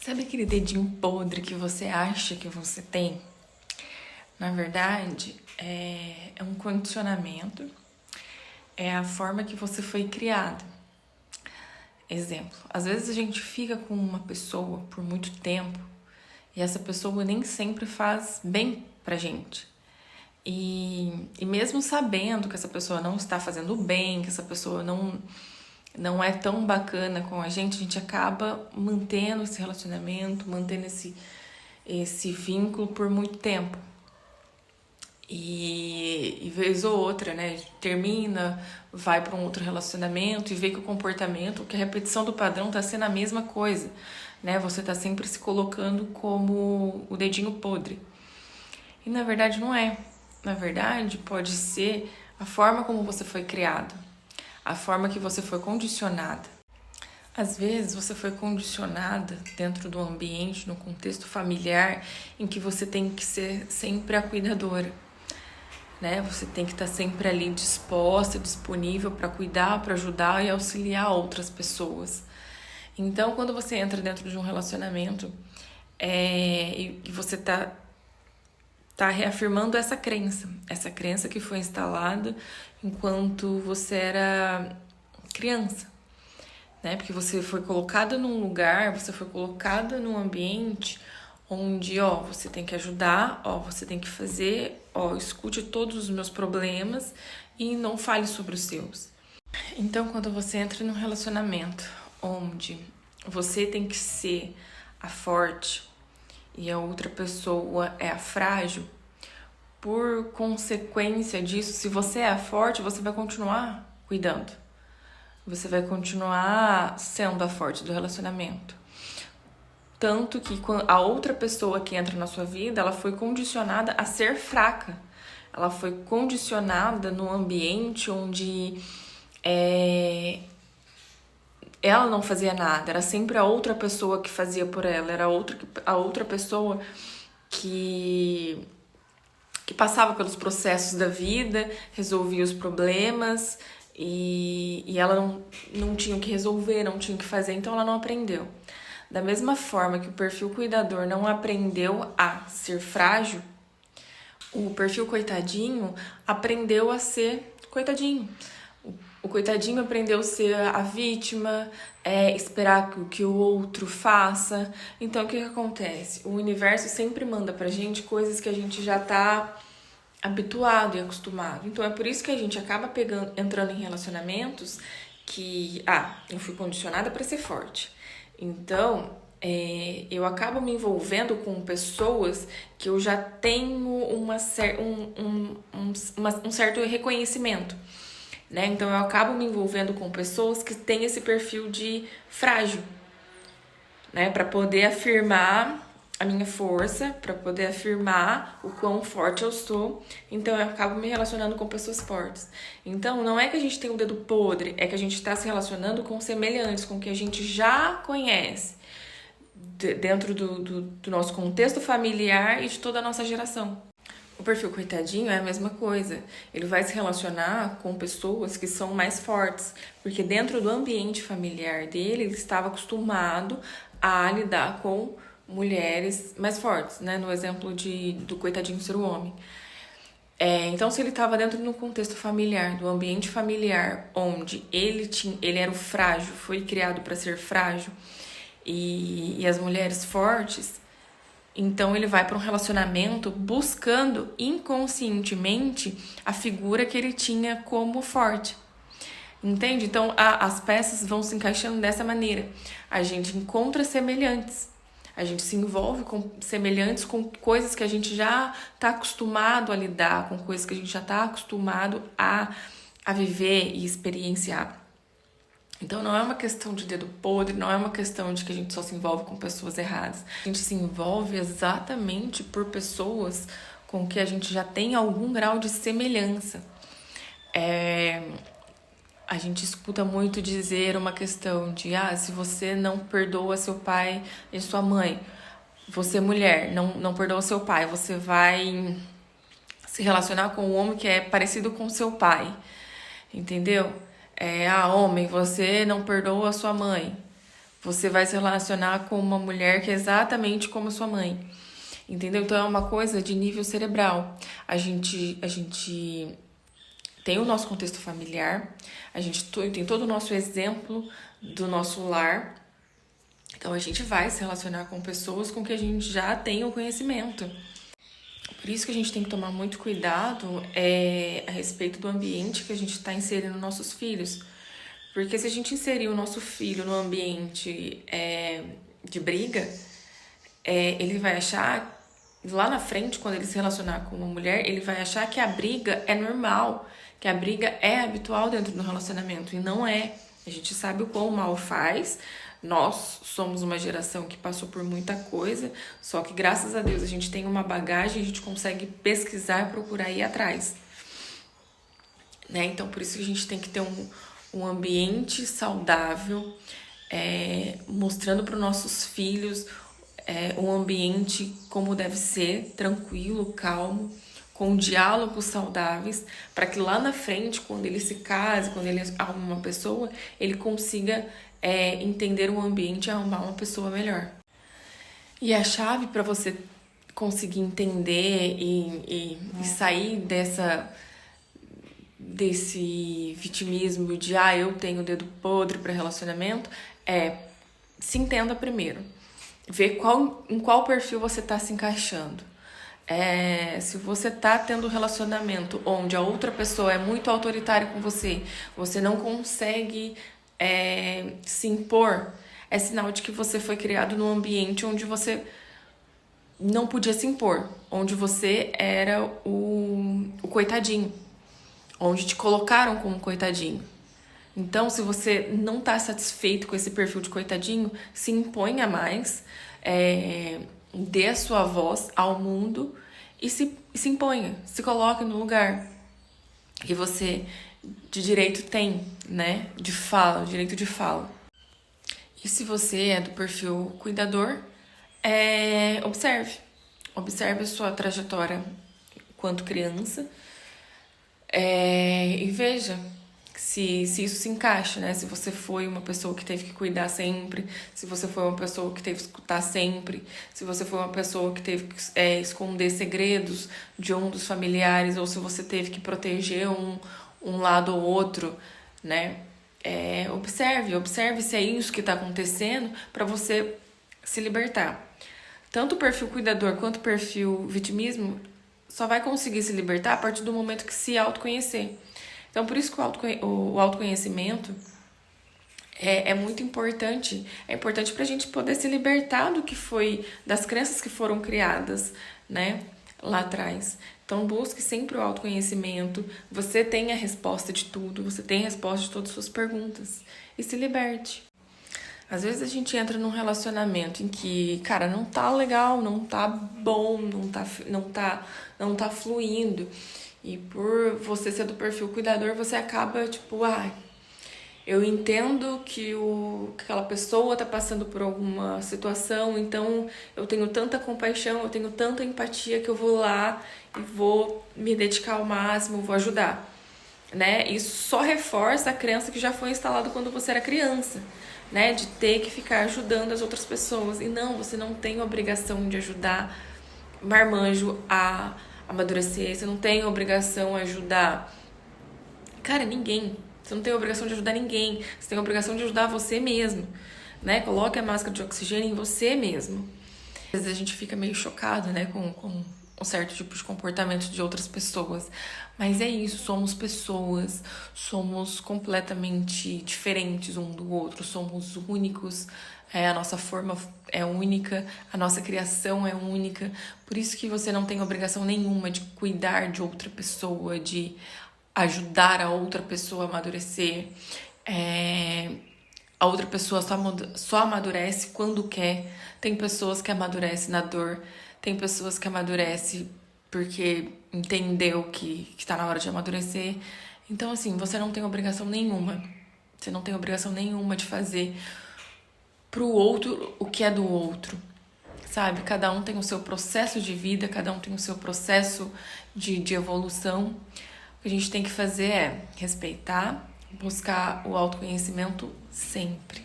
Sabe aquele dedinho podre que você acha que você tem? Na verdade, é um condicionamento, é a forma que você foi criado. Exemplo, às vezes a gente fica com uma pessoa por muito tempo e essa pessoa nem sempre faz bem pra gente. E mesmo sabendo que essa pessoa não está fazendo bem, que essa pessoa não é tão bacana com a gente acaba mantendo esse relacionamento, mantendo esse vínculo por muito tempo. E vez ou outra, né, termina, vai para um outro relacionamento e vê que o comportamento, que a repetição do padrão tá sendo a mesma coisa, né? Você tá sempre se colocando como o dedinho podre. E na verdade não é. Na verdade, pode ser a forma como você foi criado, a forma que você foi condicionada. Às vezes você foi condicionada dentro do ambiente, no contexto familiar, em que você tem que ser sempre a cuidadora, né? Você tem que estar sempre ali disposta, disponível para cuidar, para ajudar e auxiliar outras pessoas. Então, quando você entra dentro de um relacionamento e você tá reafirmando essa crença que foi instalada enquanto você era criança, né? Porque você foi colocada num lugar, você foi colocada num ambiente onde, você tem que ajudar, você tem que fazer, escute todos os meus problemas e não fale sobre os seus. Então, quando você entra num relacionamento onde você tem que ser a forte e a outra pessoa é a frágil, por consequência disso, se você é a forte, você vai continuar cuidando. Você vai continuar sendo a forte do relacionamento. Tanto que a outra pessoa que entra na sua vida, ela foi condicionada a ser fraca. Ela foi condicionada num ambiente onde ela não fazia nada. Era sempre a outra pessoa que fazia por ela. Era a outra pessoa que passava pelos processos da vida, resolvia os problemas e ela não tinha o que resolver, não tinha o que fazer, então ela não aprendeu. Da mesma forma que o perfil cuidador não aprendeu a ser frágil, o perfil coitadinho aprendeu a ser coitadinho. O coitadinho aprendeu a ser a vítima, esperar que o outro faça. Então, o que acontece? O universo sempre manda pra gente coisas que a gente já tá habituado e acostumado. Então, é por isso que a gente acaba entrando em relacionamentos que, eu fui condicionada para ser forte. Então, eu acabo me envolvendo com pessoas que eu já tenho um certo reconhecimento, né? Então, eu acabo me envolvendo com pessoas que têm esse perfil de frágil, né? Para poder afirmar a minha força, para poder afirmar o quão forte eu sou. Então, eu acabo me relacionando com pessoas fortes. Então, não é que a gente tem o dedo podre, é que a gente está se relacionando com semelhantes, com o que a gente já conhece, dentro do nosso contexto familiar e de toda a nossa geração. O perfil coitadinho é a mesma coisa. Ele vai se relacionar com pessoas que são mais fortes, porque dentro do ambiente familiar dele, ele estava acostumado a lidar com mulheres mais fortes, né? No exemplo do coitadinho ser o homem. Então, se ele estava dentro de um contexto familiar, do ambiente familiar, onde ele era o frágil, foi criado para ser frágil, e as mulheres fortes, então ele vai para um relacionamento buscando inconscientemente a figura que ele tinha como forte. Entende? Então as peças vão se encaixando dessa maneira. A gente encontra semelhantes. A gente se envolve com semelhantes, com coisas que a gente já está acostumado a lidar, com coisas que a gente já está acostumado a viver e experienciar. Então não é uma questão de dedo podre, não é uma questão de que a gente só se envolve com pessoas erradas. A gente se envolve exatamente por pessoas com que a gente já tem algum grau de semelhança. A gente escuta muito dizer uma questão de se você não perdoa seu pai e sua mãe, você mulher, não perdoa seu pai, você vai se relacionar com um homem que é parecido com seu pai, entendeu? Homem, você não perdoa sua mãe, Você vai se relacionar com uma mulher que é exatamente como a sua mãe. Entendeu? Então é uma coisa de nível cerebral. A gente tem o nosso contexto familiar, a gente tem todo o nosso exemplo do nosso lar. Então a gente vai se relacionar com pessoas com que a gente já tem o conhecimento. Por isso que a gente tem que tomar muito cuidado a respeito do ambiente que a gente está inserindo nossos filhos. Porque se a gente inserir o nosso filho no ambiente de briga, ele vai achar, lá na frente, quando ele se relacionar com uma mulher, ele vai achar que a briga é normal, que a briga é habitual dentro do relacionamento. E não é. A gente sabe o quão mal faz. Nós somos uma geração que passou por muita coisa, só que graças a Deus a gente tem uma bagagem, a gente consegue pesquisar e procurar ir atrás. Né? Então por isso que a gente tem que ter um ambiente saudável, mostrando para os nossos filhos um ambiente como deve ser, tranquilo, calmo, com diálogos saudáveis, para que lá na frente, quando ele se case, quando ele arruma uma pessoa, ele consiga entender o ambiente e arrumar uma pessoa melhor. E a chave para você conseguir entender e sair desse vitimismo de eu tenho o dedo podre para relacionamento se entenda primeiro. Ver em qual perfil você está se encaixando. Se você está tendo um relacionamento onde a outra pessoa é muito autoritária com você, você não consegue se impor, é sinal de que você foi criado num ambiente onde você não podia se impor, onde você era o coitadinho, onde te colocaram como coitadinho. Então, se você não está satisfeito com esse perfil de coitadinho, se imponha mais, dê a sua voz ao mundo e se imponha, se coloque no lugar que você de direito tem, né? De fala, direito de fala. E se você é do perfil cuidador, observe a sua trajetória enquanto criança e veja se isso se encaixa, né? Se você foi uma pessoa que teve que cuidar sempre, se você foi uma pessoa que teve que escutar sempre, se você foi uma pessoa que teve que esconder segredos de um dos familiares, ou se você teve que proteger um lado ou outro, né? Observe se é isso que está acontecendo para você se libertar. Tanto o perfil cuidador quanto o perfil vitimismo só vai conseguir se libertar a partir do momento que se autoconhecer. Então, por isso que o autoconhecimento é muito importante. É importante para a gente poder se libertar do que foi, das crenças que foram criadas, né, lá atrás. Então, busque sempre o autoconhecimento. Você tem a resposta de tudo, você tem a resposta de todas as suas perguntas. E se liberte. Às vezes a gente entra num relacionamento em que, cara, não tá legal, não tá bom, não tá fluindo. E por você ser do perfil cuidador, você acaba, eu entendo que aquela pessoa tá passando por alguma situação, então eu tenho tanta compaixão, eu tenho tanta empatia que eu vou lá e vou me dedicar ao máximo, vou ajudar, né? Isso só reforça a crença que já foi instalada quando você era criança, né? De ter que ficar ajudando as outras pessoas. E não, você não tem obrigação de ajudar marmanjo a amadurecer, você não tem obrigação de ajudar, cara, ninguém. Você não tem obrigação de ajudar ninguém, você tem a obrigação de ajudar você mesmo, né? Coloque a máscara de oxigênio em você mesmo. Às vezes a gente fica meio chocado, né, com um certo tipo de comportamento de outras pessoas, mas é isso, somos pessoas, somos completamente diferentes um do outro, somos únicos, a nossa forma é única, a nossa criação é única, por isso que você não tem obrigação nenhuma de cuidar de outra pessoa, de ajudar a outra pessoa a amadurecer. A outra pessoa só amadurece quando quer. Tem pessoas que amadurecem na dor, tem pessoas que amadurecem porque entendeu que está na hora de amadurecer. Então, assim, você não tem obrigação nenhuma. Você não tem obrigação nenhuma de fazer pro outro o que é do outro, sabe? Cada um tem o seu processo de vida, cada um tem o seu processo de evolução. O que a gente tem que fazer é respeitar, buscar o autoconhecimento sempre.